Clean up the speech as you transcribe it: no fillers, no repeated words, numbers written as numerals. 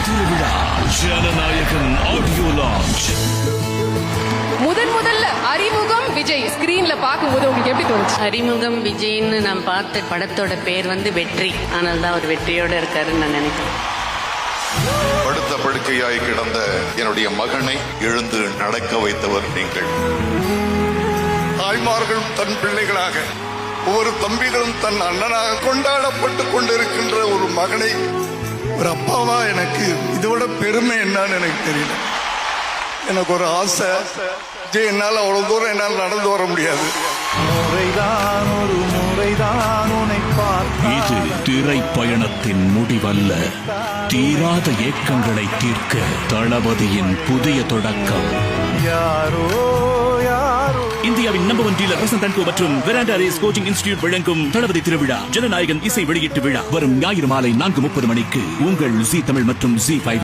திருவிழா Jananayagan audio launch. முதல்ல அறிமுகம் விஜய் ஸ்கிரீன்ல பார்க்கும்போது உங்களுக்கு எப்படி தோணுச்சு? அறிமுகம் விஜய்ன்னு நான் பார்த்த படத்தோட பேர் வந்து வெற்றி. ஆனால் தான் அவர் வெற்றியோட இருக்காருன்னு நான் நினைக்கிறேன். படுத்த படுக்கையாய் கிடந்த என்னுடைய மகனை எழுந்து நடக்க வைத்தவர் நீங்கள். தாய்மார்களும் தன் பிள்ளைகளாக, ஒவ்வொரு தம்பிகளும் தன் அண்ணனாக கொண்டாடப்பட்டு கொண்டிருக்கின்ற ஒரு மகனை ஒரு அப்பாவா எனக்கு இதோட பெருமை என்னன்னு எனக்கு தெரியல. எனக்கு ஒரு ஆசை, என்னால் அவ்வளவு தூரம் என்னால் நடந்து வர முடியாது. இது திரைப்பயணத்தின் முடிவல்ல, தீராத ஏக்கங்களை தீர்க்க தளபதியின் புதிய தொடக்கம். இந்தியாவின் நம்பர் 1 டீலர் வசந்த் அண்ட் கோ மற்றும் வெராண்டா ரேஸ் கோச்சிங் இன்ஸ்டிடியூட் வழங்கும் தளபதி திருவிழா ஜனநாயகன் இசை வெளியீட்டு விழா வரும் ஞாயிறு மாலை 4:30 மணிக்கு உங்கள் ஜி தமிழ் மற்றும் ஜி5